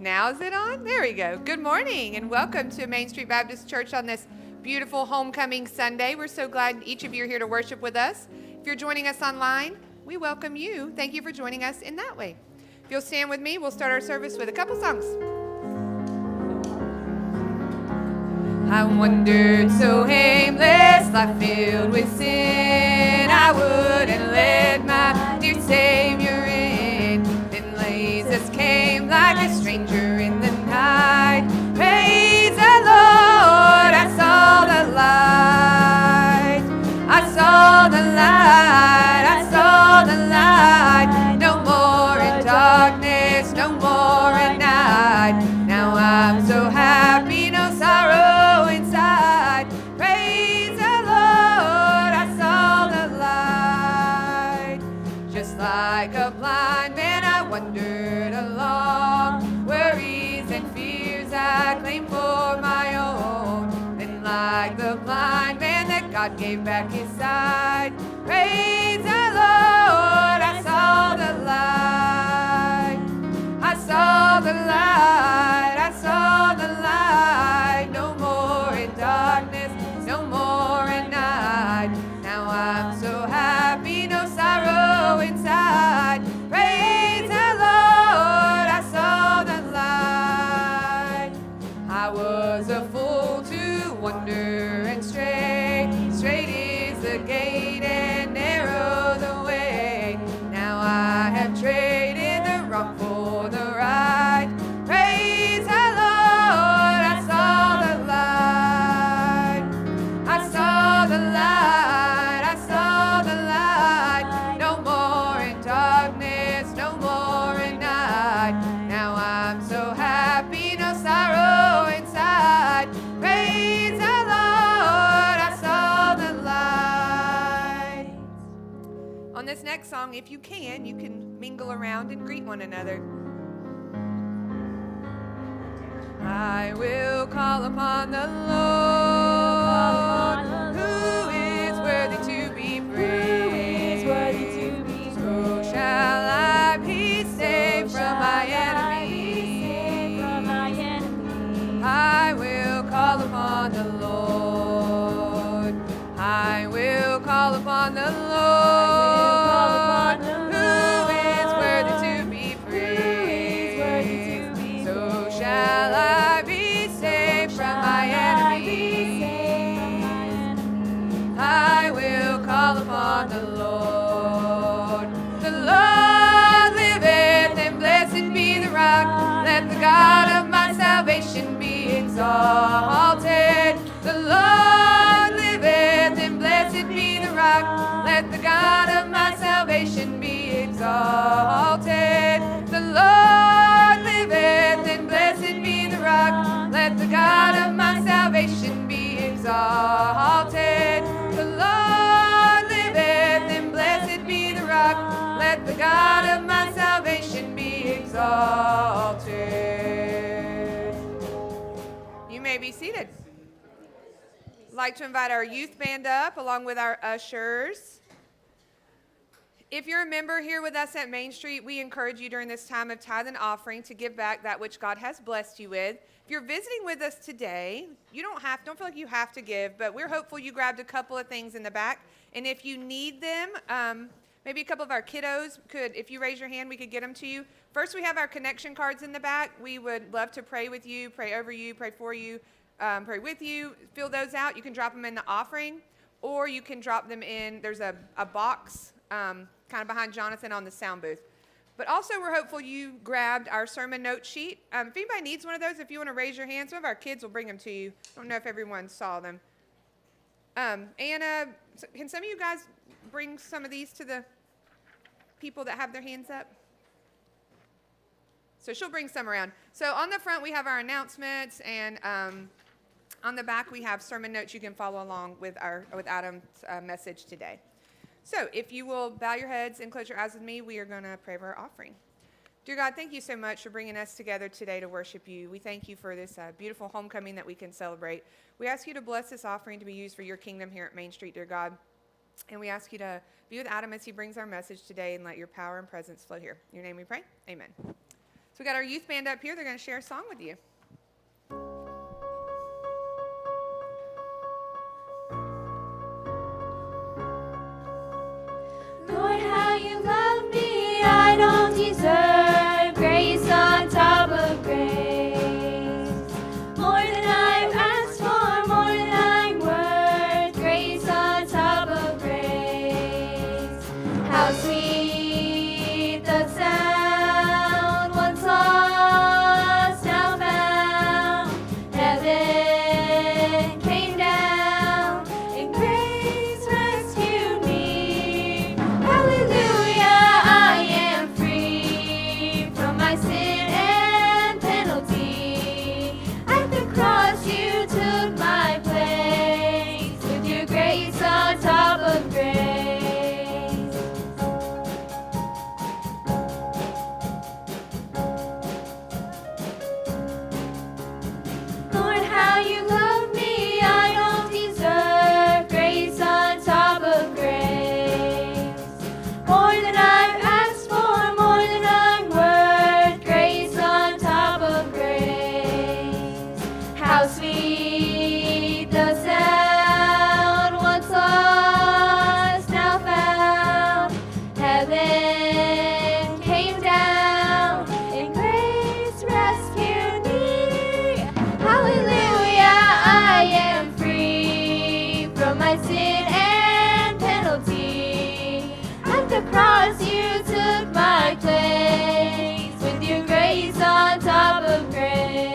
Now is it on? There we go. Good morning and welcome to Main Street Baptist Church on this beautiful homecoming Sunday. We're so glad each of you are here to worship with us. If you're joining us online, we welcome you. Thank you for joining us in that way. If you'll stand with me, we'll start our service with a couple songs. I wandered so aimless, life filled with sin. I wouldn't let my dear Savior in. Then Jesus came like a stranger in the night. Praise the Lord, I saw the light. I saw the light, I saw the light. No more in darkness, no more at night. Now I'm so happy, no sorrow inside. Praise the Lord, I saw the light. Just like a blind man, I wandered along. Worries and fears I claimed for my own. Then like the blind man that God gave back his sight. Praise the Lord, I saw the light. I saw the light, I saw the light. No more in darkness, no more at night. Now I'm so happy, no sorrow inside. Praise the Lord, I saw the light. I was a fool to wander and stray. Straight is the gate and narrow the way. Now I have traded the wrong for the right. Praise the Lord, I saw the light. I saw the light, I saw the light. No more in darkness, no more in night. Now I'm so happy, no sorrow inside. Praise the Lord, I saw the light. On this next song, if you can mingle around and greet one another. I will call upon the Lord, who is worthy to be praised. So shall I be saved from my enemies. I will call upon the Lord. I will call upon the Lord, who is worthy to be praised. So shall I be saved from my enemies. I will call upon the Lord. The Lord liveth, and blessed be the rock. Let the God of my salvation be exalted. The Lord liveth, and blessed be the rock. Let the God of my salvation be exalted. The Lord liveth, and blessed be the rock. Let the God of my salvation be exalted. The Lord liveth, and blessed be the rock. Let the God of my salvation be exalted. You may be seated. I'd like to invite our youth band up along with our ushers. If you're a member here with us at Main Street, we encourage you during this time of tithe and offering to give back that which God has blessed you with. If you're visiting with us today, you don't feel like you have to give, but we're hopeful you grabbed a couple of things in the back. And if you need them, maybe a couple of our kiddos if you raise your hand, we could get them to you. First, we have our connection cards in the back. We would love to pray with you, pray over you, pray for you, pray with you. Fill those out. You can drop them in the offering, or you can drop them in, there's a box kind of behind Jonathan on the sound booth. But also, we're hopeful you grabbed our sermon note sheet. If anybody needs one of those, if you want to raise your hand, some of our kids will bring them to you. I don't know if everyone saw them. Anna, can some of you guys bring some of these to the people that have their hands up? So she'll bring some around. So on the front, we have our announcements, and on the back, we have sermon notes you can follow along with Adam's message today. So if you will bow your heads and close your eyes with me, we are going to pray for our offering. Dear God, thank you so much for bringing us together today to worship you. We thank you for this beautiful homecoming that we can celebrate. We ask you to bless this offering to be used for your kingdom here at Main Street, dear God. And we ask you to be with Adam as he brings our message today, and let your power and presence flow here. In your name we pray. Amen. So we got our youth band up here. They're going to share a song with you. Lord, how you love me, I don't deserve grace on top of grace. More than I've asked for, more than I'm worth, grace on top of grace. How sweet the sound, once lost, now found. Heaven came down, and grace rescued me. Hallelujah, I am free from my sin and penalty. At the cross you took my place, with your grace on top of grace. Lord, how you love me, I don't deserve grace on top of grace. More than I've asked for, more than I'm worth, grace on top of grace. How sweet the sound, once lost, now found. Heaven came down, and grace rescued me. Hallelujah, I am free from my sin and penalty. At the cross you took my place, with your grace on top of grace.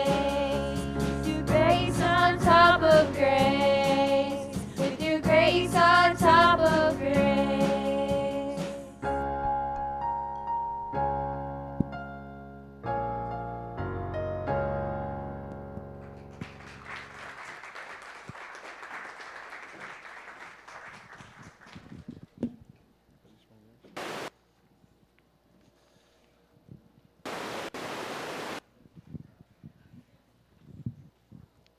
Your grace on top of grace. With your grace on top of grace.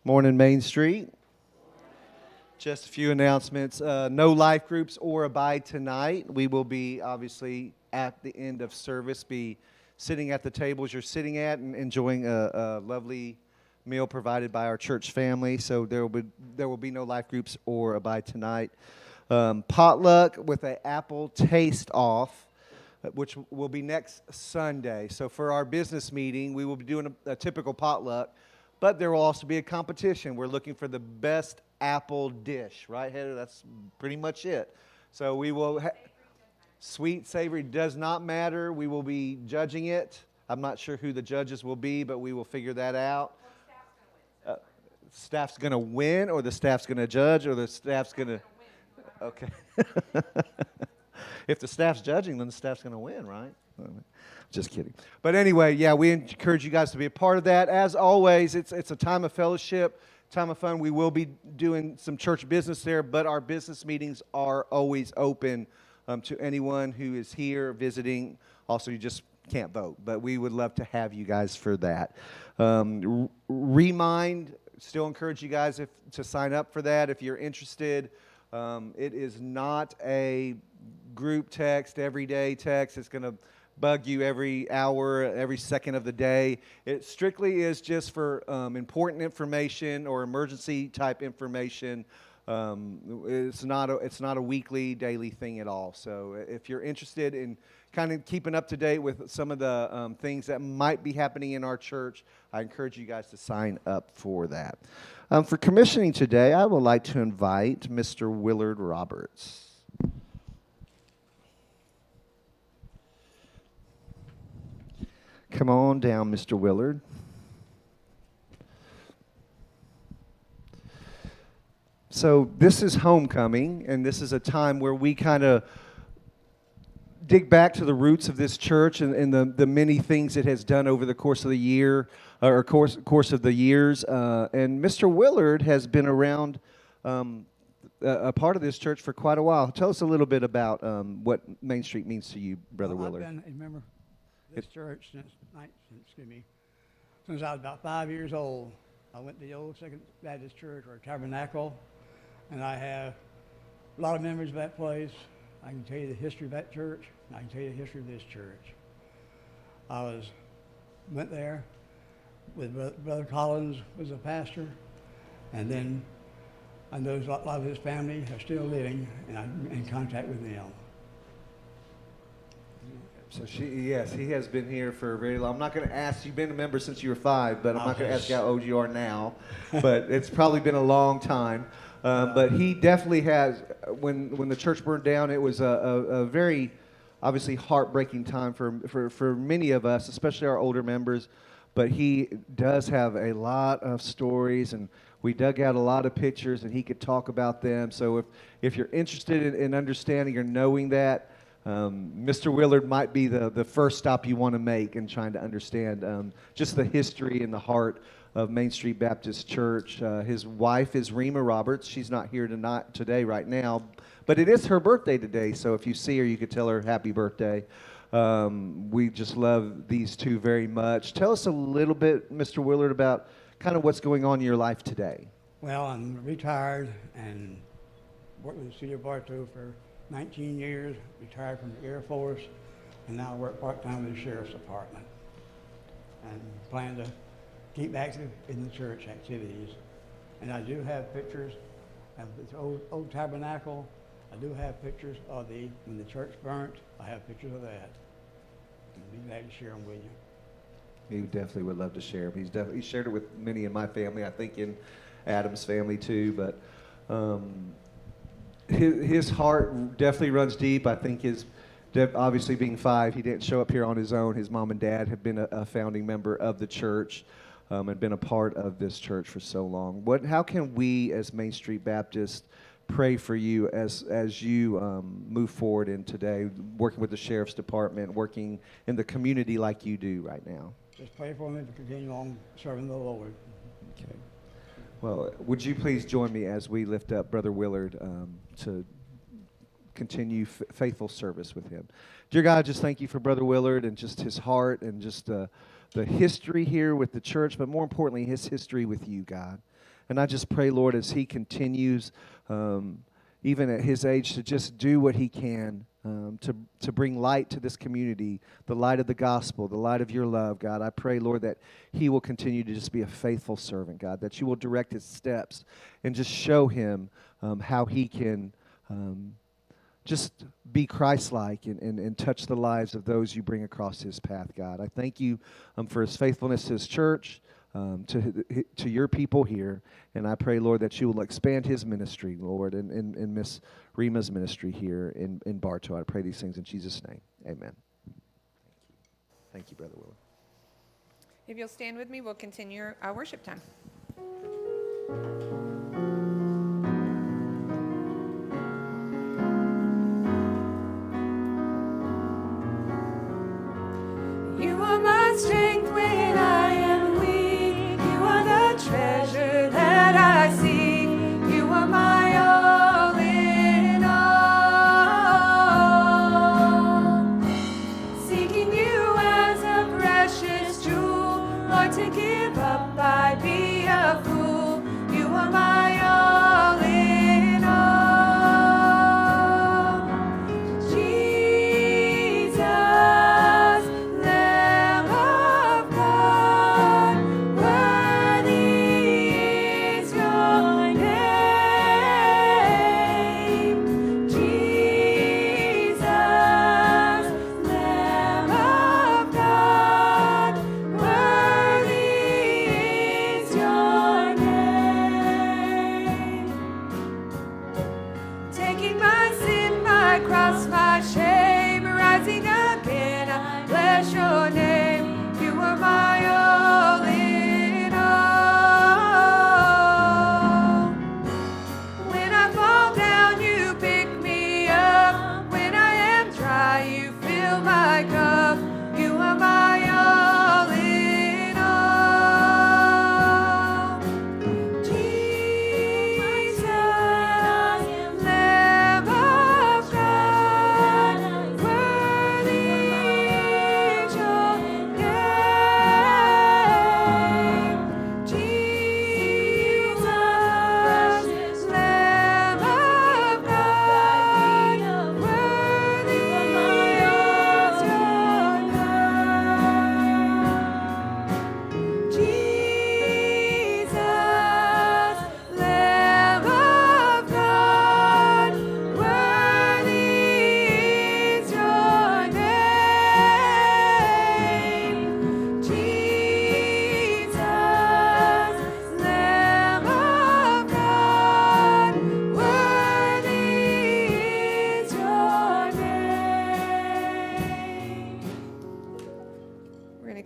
Morning, Main Street. Just a few announcements. No life groups or abide tonight. We will be, obviously, at the end of service, be sitting at the tables you're sitting at and enjoying a lovely meal provided by our church family. So there will be no life groups or abide tonight. Potluck with an apple taste off, which will be next Sunday. So for our business meeting, we will be doing a typical potluck. But there will also be a competition. We're looking for the best apple dish, right, Heather? That's pretty much it. So we will, sweet, savory does not matter. We will be judging it. I'm not sure who the judges will be, but we will figure that out. Staff's going to win, or the staff's going to judge, or the staff's going to, okay. If the staff's judging, then the staff's going to win, right? Just kidding. But anyway, yeah, we encourage you guys to be a part of that. As always, it's a time of fellowship, time of fun. We will be doing some church business there, but our business meetings are always open to anyone who is here visiting. Also, you just can't vote, but we would love to have you guys for that. Still encourage you guys to sign up for that if you're interested. It is not a group text, everyday text. It's going to bug you every hour, every second of the day. It strictly is just for important information or emergency type information. It's not a weekly, daily thing at all. So if you're interested in kind of keeping up to date with some of the things that might be happening in our church, I encourage you guys to sign up for that. For commissioning today, I would like to invite Mr. Willard Roberts. Come on down, Mr. Willard. So this is homecoming, and this is a time where we kind of dig back to the roots of this church and the many things it has done over the course of the year, or course of the years. And Mr. Willard has been around a part of this church for quite a while. Tell us a little bit about what Main Street means to you, Brother Willard. I've been a member of this church since I was about 5 years old. I went to the old Second Baptist Church, or Tabernacle, and I have a lot of memories of that place. I can tell you the history of that church, and I can tell you the history of this church. I was went there with Brother Collins was a pastor, and then I know a lot of his family are still living, and I'm in contact with them. So yes, he has been here for a very long. I'm not going to ask. You've been a member since you were 5, but I'm not going to ask you how old you are now. But it's probably been a long time. But he definitely has. When the church burned down, it was a very obviously heartbreaking time for many of us, especially our older members. But he does have a lot of stories, and we dug out a lot of pictures, and he could talk about them. So if you're interested in understanding or knowing that, Mr. Willard might be the first stop you want to make in trying to understand just the history and the heart of Main Street Baptist Church. His wife is Rima Roberts. She's not here today right now, but it is her birthday today, so if you see her, you could tell her happy birthday. We just love these two very much. Tell us a little bit, Mr. Willard, about kind of what's going on in your life today. Well, I'm retired and worked with the city of Bartow for 19 years, retired from the Air Force, and now I work part-time with the Sheriff's Department. And plan to keep active in the church activities. And I do have pictures of the old tabernacle. I do have pictures of when the church burnt. I have pictures of that. I'd be glad to share them with you. He definitely would love to share them. He shared it with many in my family, I think in Adam's family too, but his heart definitely runs deep. I think obviously being 5, he didn't show up here on his own. His mom and dad have been a founding member of the church and been a part of this church for so long. How can we as Main Street Baptist pray for you as you move forward in today, working with the Sheriff's Department, working in the community like you do right now? Just pray for me to continue on serving the Lord. Okay. Well, would you please join me as we lift up Brother Willard to continue faithful service with him. Dear God, just thank you for Brother Willard and just his heart and just the history here with the church, but more importantly, his history with you, God. And I just pray, Lord, as he continues, even at his age, to just do what he can to bring light to this community, the light of the gospel, the light of your love, God. I pray, Lord, that he will continue to just be a faithful servant, God, that you will direct his steps and just show him how he can just be Christ-like and touch the lives of those you bring across his path, God. I thank you for his faithfulness to his church, to your people here, and I pray, Lord, that you will expand his ministry, Lord, and Miss Rima's ministry here in Bartow. I pray these things in Jesus' name. Amen. Thank you, Brother Willard. If you'll stand with me, we'll continue our worship time. You are my strength when I am weak. You are the treasure that I seek. You are my all in all. Seeking you as a precious jewel, Lord, to give up I'd be a fool. You are my all in all. Jesus, Lamb of God, worthy is your name. Jesus, Lamb of God, worthy is your name. Taking my sin, my cross, my shame, rising again, I bless your name. You are my all in all. When I fall down, you pick me up. When I am dry, you fill my cup. You are my all in all. Jesus, Lamb of God,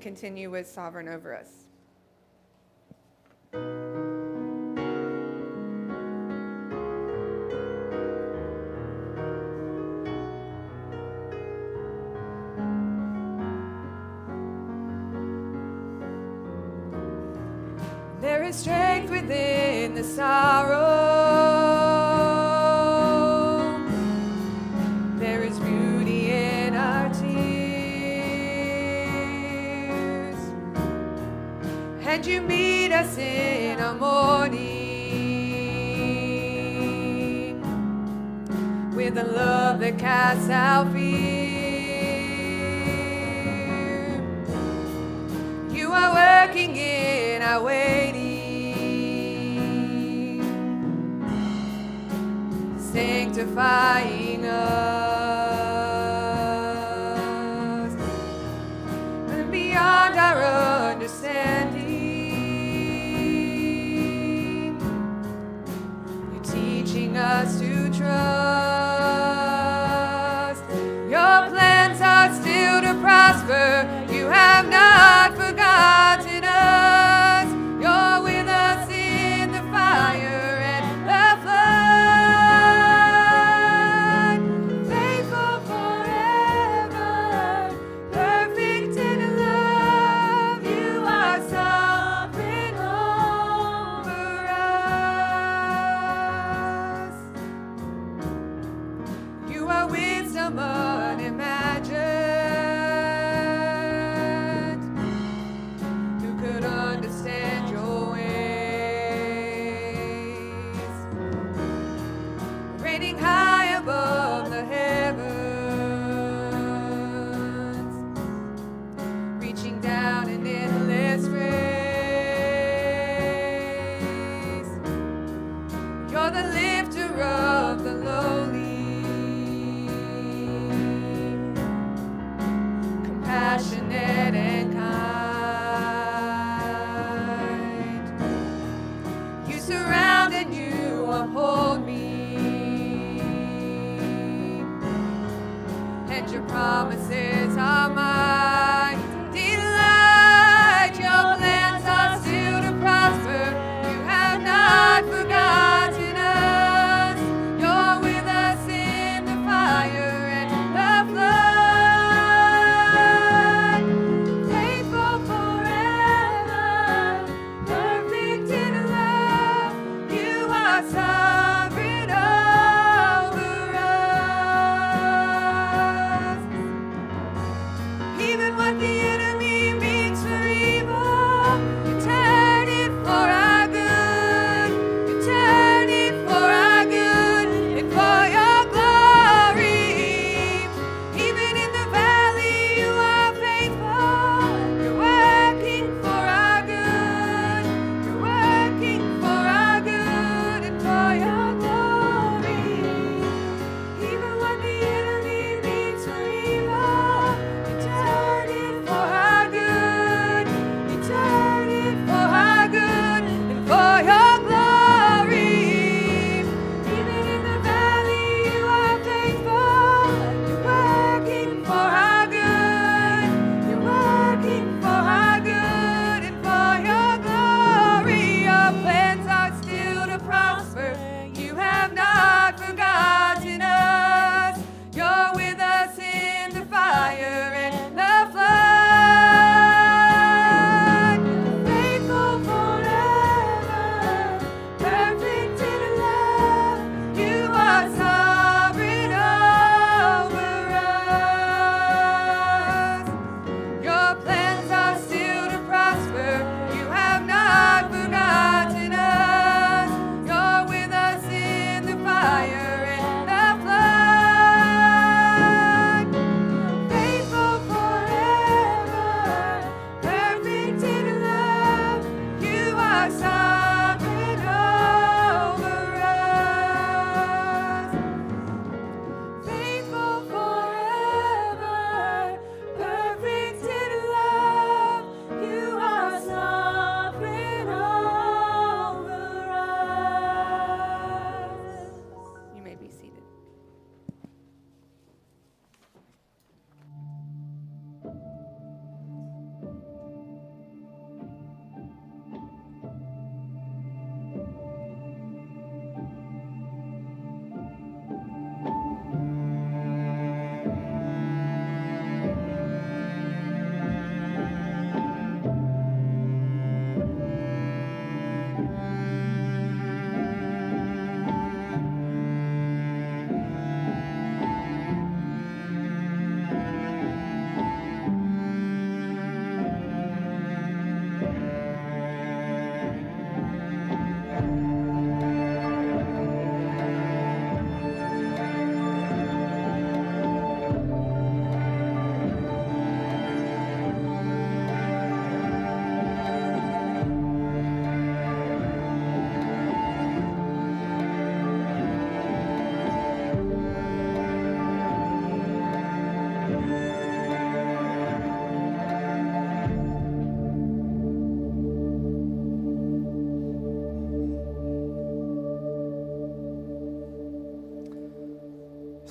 continue with Sovereign Over Us. There is strength within the sorrow. There is beauty in our tears. And you meet us in our morning with a love that casts out fear. You are working in our waiting, sanctifying us and beyond our understanding. You're teaching us to trust. Your plans are still to prosper. You have not forgotten us. You're with us in the fire and the flood. Faithful forever, perfect in love. You are sovereign over us. You are wisdom unimagined. Who could understand your ways? Reigning high above the heavens, reaching down in endless grace. You're the lifter of the lowly, compassionate and kind. You surround and you uphold me, and your promises are my delight. Your plans are still to prosper. You have not forgotten us. You're with us in the fire and the flood. Faithful forever, perfect in love. You are sovereign over us.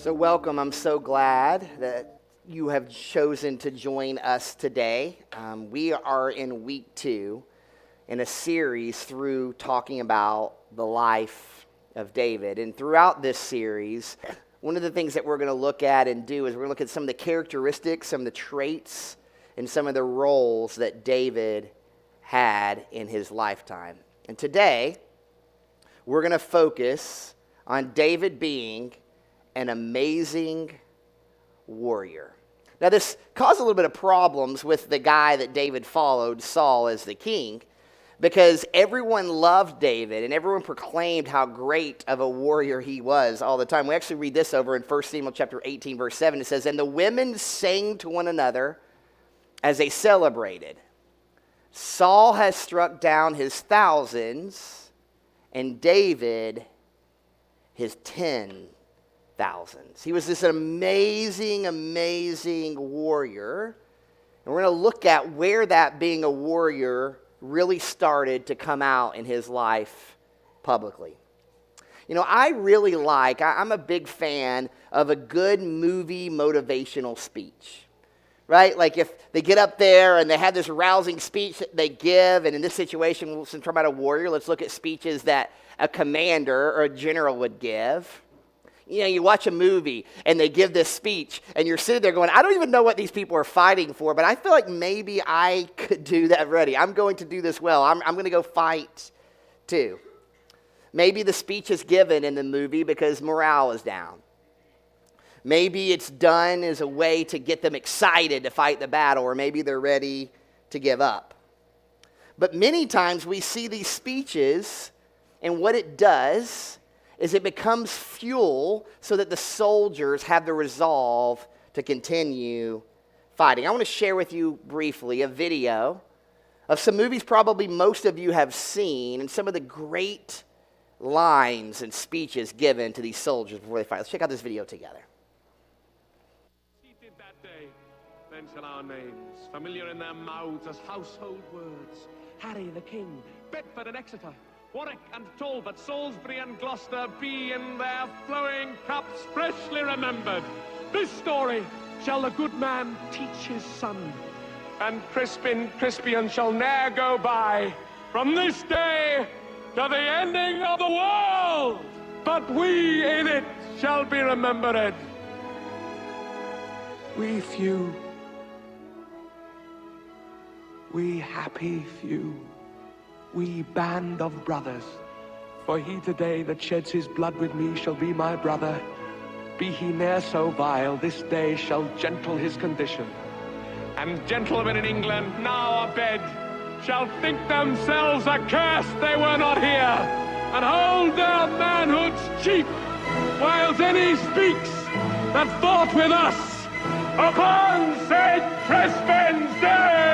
So welcome. I'm so glad that you have chosen to join us today. We are in week 2 in a series through talking about the life of David. And throughout this series, one of the things that we're going to look at and do is we're going to look at some of the characteristics, some of the traits, and some of the roles that David had in his lifetime. And today, we're going to focus on David being an amazing warrior. Now, this caused a little bit of problems with the guy that David followed, Saul, as the king, because everyone loved David and everyone proclaimed how great of a warrior he was all the time. We actually read this over in 1 Samuel chapter 18, verse 7. It says, "And the women sang to one another as they celebrated. Saul has struck down his thousands, and David his 10,000s." He was this amazing, amazing warrior. And we're going to look at where that being a warrior really started to come out in his life publicly. You know, I'm a big fan of a good movie motivational speech. Right? Like if they get up there and they have this rousing speech that they give, and in this situation, since we're talking about a warrior, let's look at speeches that a commander or a general would give. You know, you watch a movie and they give this speech and you're sitting there going, I don't even know what these people are fighting for, but I feel like maybe I could do that ready. I'm going to do this well. I'm going to go fight too. Maybe the speech is given in the movie because morale is down. Maybe it's done as a way to get them excited to fight the battle, or maybe they're ready to give up. But many times we see these speeches, and what it does is it becomes fuel so that the soldiers have the resolve to continue fighting. I want to share with you briefly a video of some movies probably most of you have seen, and some of the great lines and speeches given to these soldiers before they fight. Let's check out this video together. Seated that day, then shall our names, familiar in their mouths as household words, Harry the King, Bedford and Exeter, Warwick and Talbot, Salisbury and Gloucester, be in their flowing cups freshly remembered. This story shall the good man teach his son, and Crispin Crispian shall ne'er go by from this day to the ending of the world, but we in it shall be remembered. We few, we happy few, we band of brothers, for he today that sheds his blood with me shall be my brother. Be he ne'er so vile, this day shall gentle his condition. And gentlemen in England now abed shall think themselves accursed they were not here, and hold their manhoods cheap, whiles any speaks that fought with us upon St. Crispin's Day!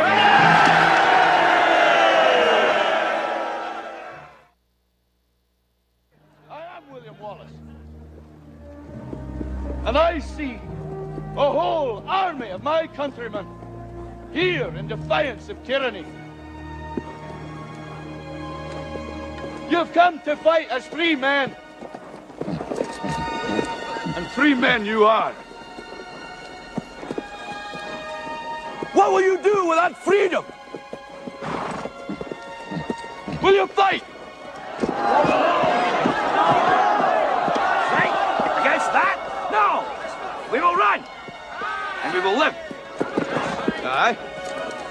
And I see a whole army of my countrymen here in defiance of tyranny. You've come to fight as free men. And free men you are. What will you do with that freedom? Will you fight? Against that? No! We will run! And we will live. Aye.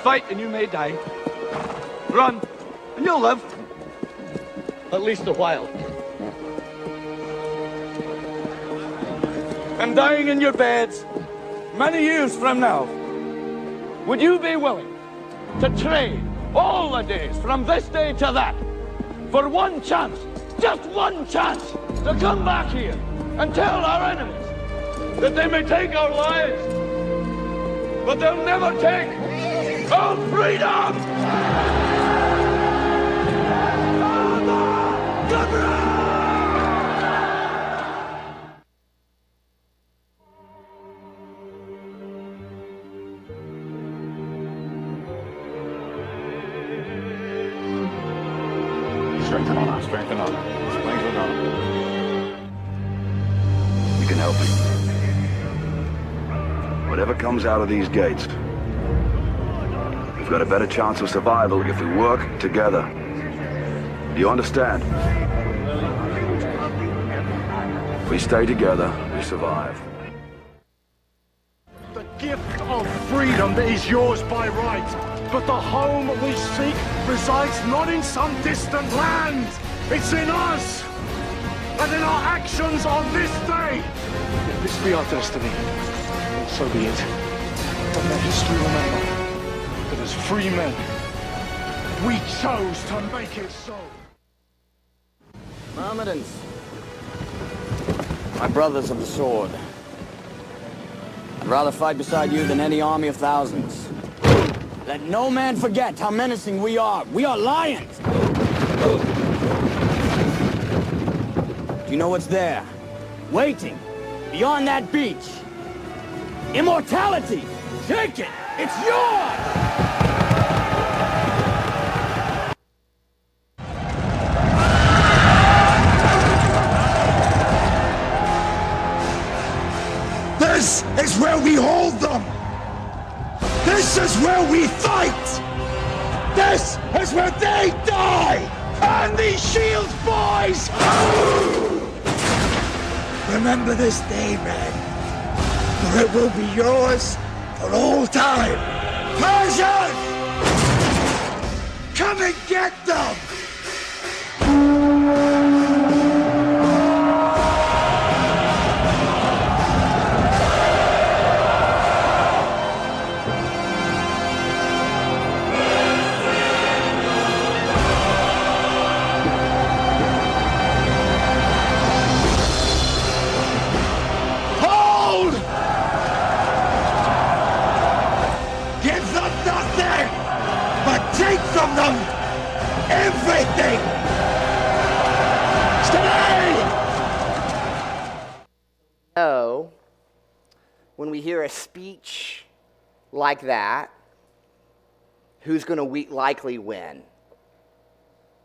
Fight and you may die. Run and you'll live. At least a while. And dying in your beds many years from now, would you be willing to trade all the days from this day to that for one chance, just one chance, to come back here and tell our enemies that they may take our lives, but they'll never take our freedom! Strengthen on us, strengthen on us. Strengthen on us. We can help you. whatever comes out of these gates, we've got a better chance of survival if we work together. Do you understand? If we stay together, we survive. The gift of freedom is yours by right, but the home we seek resides not in some distant land. It's in us, and in our actions on this day. If this be our destiny, then so be it. But let history remember that as free men, we chose to make it so. Mohammedans, my brothers of the sword, I'd rather fight beside you than any army of thousands. Let no man forget how menacing we are. We are lions! Do you know what's there? Waiting, beyond that beach. Immortality! Take it! It's yours! This is where we hold them! This is where we fight! This is where they die! And these shields, boys! Remember this day, men, for it will be yours for all time! Persians! Come and get them! From them everything. Stay! So, when we hear a speech like that, who's going to likely win?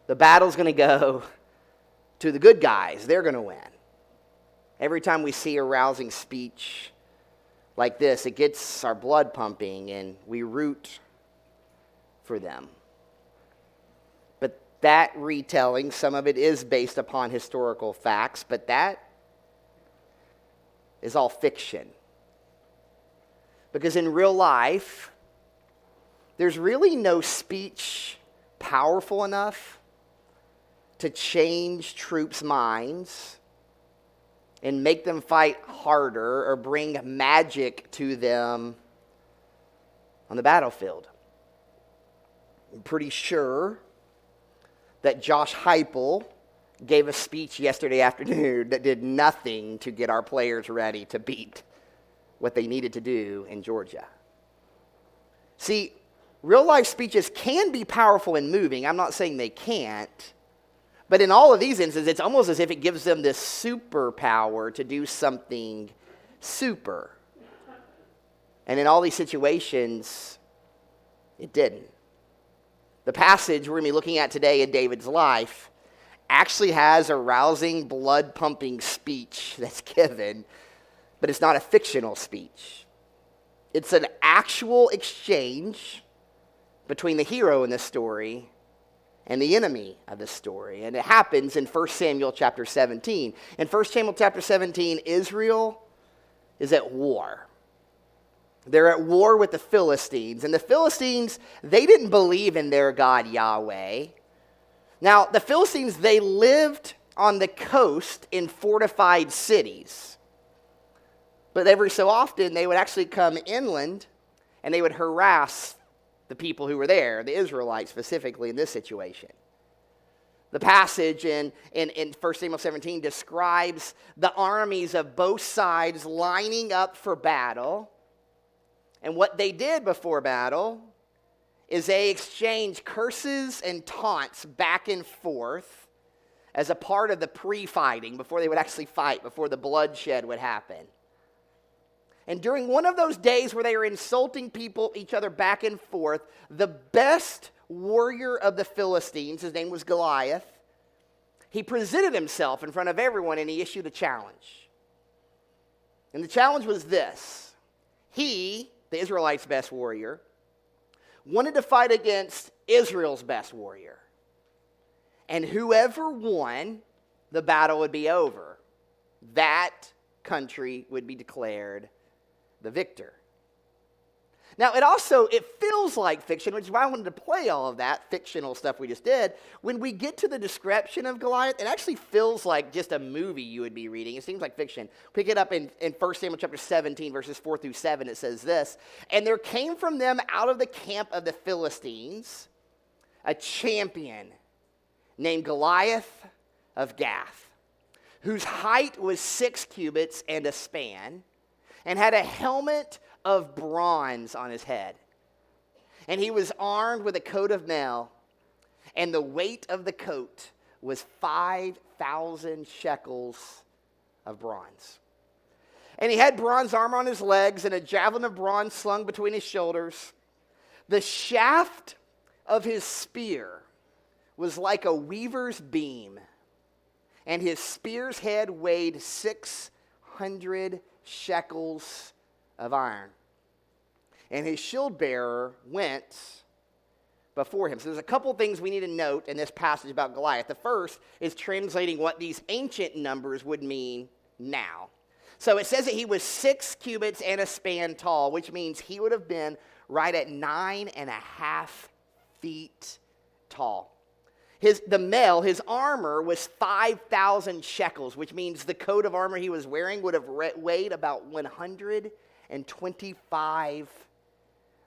The battle's going to go to the good guys. They're going to win. Every time we see a rousing speech like this, it gets our blood pumping and we root for them. That retelling, some of it is based upon historical facts, but that is all fiction. Because in real life, there's really no speech powerful enough to change troops' minds and make them fight harder or bring magic to them on the battlefield. I'm pretty sure that Josh Heupel gave a speech yesterday afternoon that did nothing to get our players ready to beat what they needed to do in Georgia. See, real life speeches can be powerful and moving. I'm not saying they can't. But in all of these instances, it's almost as if it gives them this superpower to do something super. And in all these situations, it didn't. The passage we're going to be looking at today in David's life actually has a rousing, blood-pumping speech that's given, but it's not a fictional speech. It's an actual exchange between the hero in this story and the enemy of this story. And it happens in 1 Samuel chapter 17. In 1 Samuel chapter 17, Israel is at war. They're at war with the Philistines. And the Philistines, they didn't believe in their God Yahweh. Now, the Philistines, they lived on the coast in fortified cities. But every so often, they would actually come inland and they would harass the people who were there, the Israelites specifically in this situation. The passage in 1 Samuel 17 describes the armies of both sides lining up for battle. And what they did before battle is they exchanged curses and taunts back and forth as a part of the pre-fighting, before they would actually fight, before the bloodshed would happen. And during one of those days where they were insulting each other back and forth, the best warrior of the Philistines, his name was Goliath, he presented himself in front of everyone and he issued a challenge. And the challenge was this. he, the Israelites' best warrior, wanted to fight against Israel's best warrior. And whoever won, the battle would be over. That country would be declared the victor. Now, it feels like fiction, which is why I wanted to play all of that fictional stuff we just did. When we get to the description of Goliath, it actually feels like just a movie you would be reading. It seems like fiction. Pick it up in 1 Samuel chapter 17, verses 4 through 7. It says this, "And there came from them out of the camp of the Philistines a champion named Goliath of Gath, whose height was 6 cubits and a span, and had a helmet of bronze on his head. And he was armed with a coat of mail, and the weight of the coat was 5,000 shekels of bronze. And he had bronze armor on his legs, and a javelin of bronze slung between his shoulders. The shaft of his spear was like a weaver's beam, and his spear's head weighed 600 shekels of iron. And his shield bearer went before him." So there's a couple things we need to note in this passage about Goliath. The first is translating what these ancient numbers would mean now. So it says that he was 6 cubits and a span tall, which means he would have been right at 9.5 feet tall. His armor was 5,000 shekels, which means the coat of armor he was wearing would have weighed about 125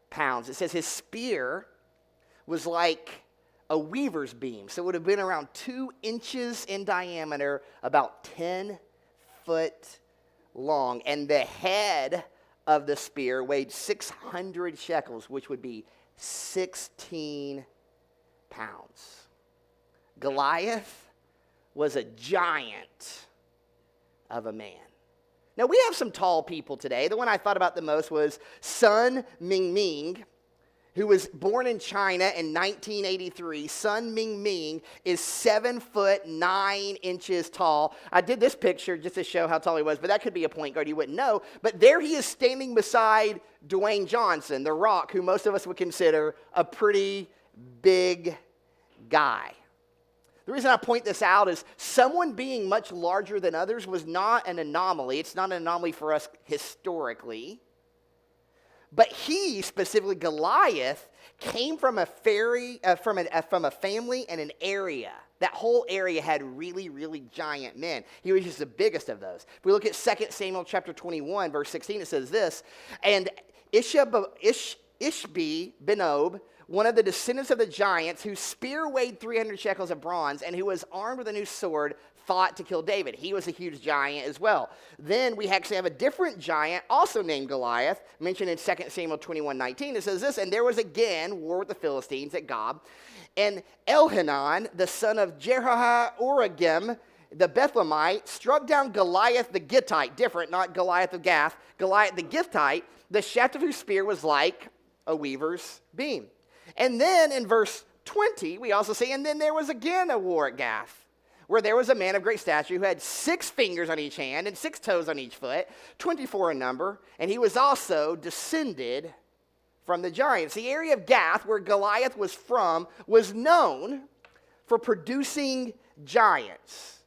pounds. It says his spear was like a weaver's beam, so it would have been around 2 inches in diameter, about 10 foot long. And the head of the spear weighed 600 shekels, which would be 16 pounds. Goliath was a giant of a man. Now, we have some tall people today. The one I thought about the most was Sun Mingming, who was born in China in 1983. Sun Mingming is 7'9" tall. I did this picture just to show how tall he was, but that could be a point guard. You wouldn't know. But there he is standing beside Dwayne Johnson, The Rock, who most of us would consider a pretty big guy. The reason I point this out is someone being much larger than others was not an anomaly. It's not an anomaly for us historically. But he, specifically Goliath, came from a family and an area. That whole area had really, really giant men. He was just the biggest of those. If we look at 2 Samuel chapter 21, verse 16, it says this, "And Ishbi-Benob, one of the descendants of the giants, whose spear weighed 300 shekels of bronze, and who was armed with a new sword, fought to kill David." He was a huge giant as well. Then we actually have a different giant, also named Goliath, mentioned in 2 Samuel 21:19. It says this, "And there was again war with the Philistines at Gob, and Elhanan, the son of Jehoiarib, the Bethlehemite, struck down Goliath the Gittite," different, not Goliath of Gath, Goliath the Gittite, "the shaft of whose spear was like a weaver's beam." And then in verse 20, we also see, "And then there was again a war at Gath, where there was a man of great stature who had 6 fingers on each hand and 6 toes on each foot, 24 in number, and he was also descended from the giants." The area of Gath, where Goliath was from, was known for producing giants.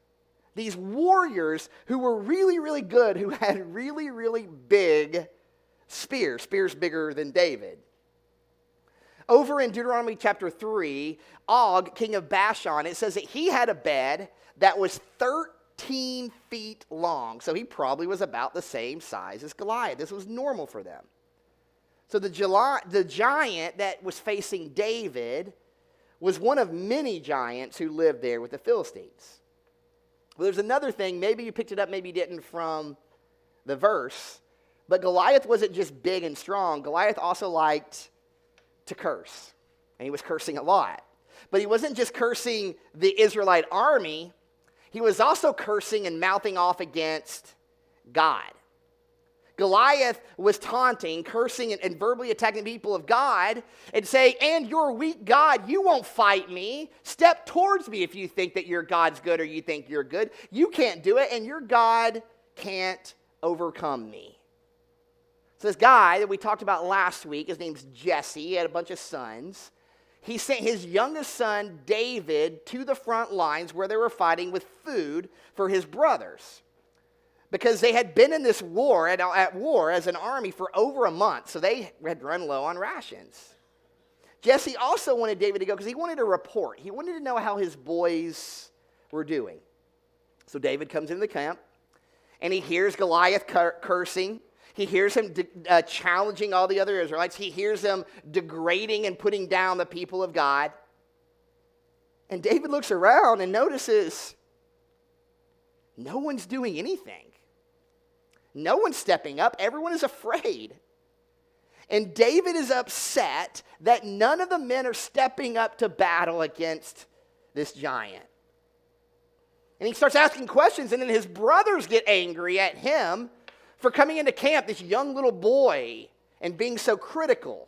These warriors who were really, really good, who had really, really big spears bigger than David. Over in Deuteronomy chapter 3, Og, king of Bashan, it says that he had a bed that was 13 feet long. So he probably was about the same size as Goliath. This was normal for them. So the giant that was facing David was one of many giants who lived there with the Philistines. Well, there's another thing. Maybe you picked it up, maybe you didn't from the verse. But Goliath wasn't just big and strong. Goliath also liked to curse, and he was cursing a lot. But he wasn't just cursing the Israelite army, he was also cursing and mouthing off against God. Goliath was taunting, cursing, and verbally attacking the people of God and saying, "And your weak God, you won't fight me. Step towards me if you think that your God's good or you think you're good. You can't do it, and your God can't overcome me." So this guy that we talked about last week, his name's Jesse. He had a bunch of sons. He sent his youngest son, David, to the front lines where they were fighting with food for his brothers, because they had been in this war, at war as an army for over a month, so they had run low on rations. Jesse also wanted David to go because he wanted a report. He wanted to know how his boys were doing. So David comes into the camp, and he hears Goliath cursing. He hears him challenging all the other Israelites. He hears them degrading and putting down the people of God. And David looks around and notices no one's doing anything. No one's stepping up. Everyone is afraid. And David is upset that none of the men are stepping up to battle against this giant. And he starts asking questions, and then his brothers get angry at him for coming into camp, this young little boy, and being so critical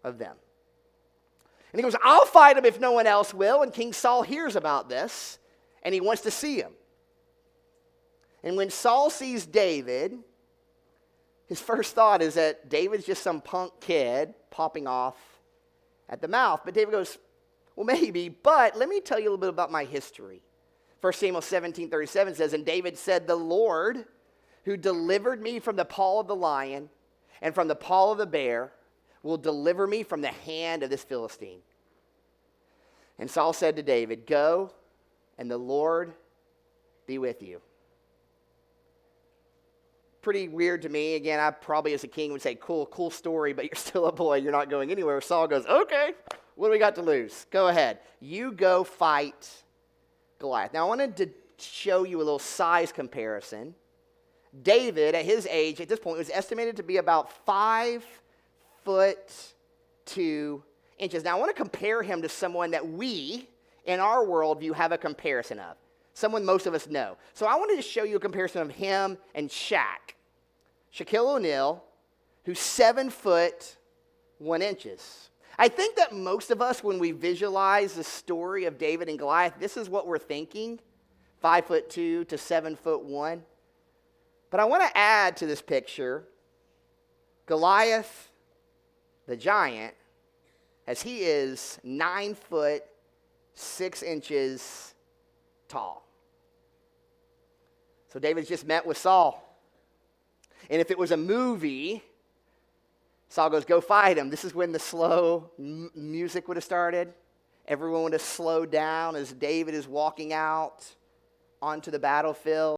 of them. And he goes, I'll fight him if no one else will. And King Saul hears about this, and he wants to see him. And when Saul sees David, his first thought is that David's just some punk kid popping off at the mouth. But David goes, well, maybe, but let me tell you a little bit about my history. 1 Samuel 17:37 says, and David said, the Lord who delivered me from the paw of the lion and from the paw of the bear will deliver me from the hand of this Philistine. And Saul said to David, go, and the Lord be with you. Pretty weird to me. Again, I probably as a king would say, cool story, but you're still a boy. You're not going anywhere. Saul goes, okay, what do we got to lose? Go ahead. You go fight Goliath. Now, I wanted to show you a little size comparison. David, at his age, at this point, was estimated to be about 5 foot 2 inches. Now, I want to compare him to someone that we, in our worldview, have a comparison of. Someone most of us know. So I wanted to show you a comparison of him and Shaquille O'Neal, who's 7 foot 1 inches. I think that most of us, when we visualize the story of David and Goliath, this is what we're thinking, 5 foot 2 to 7 foot 1. But I want to add to this picture Goliath, the giant, as he is 9 foot 6 inches tall. So David's just met with Saul. And if it was a movie, Saul goes, go fight him. This is when the slow music would have started. Everyone would have slowed down as David is walking out onto the battlefield.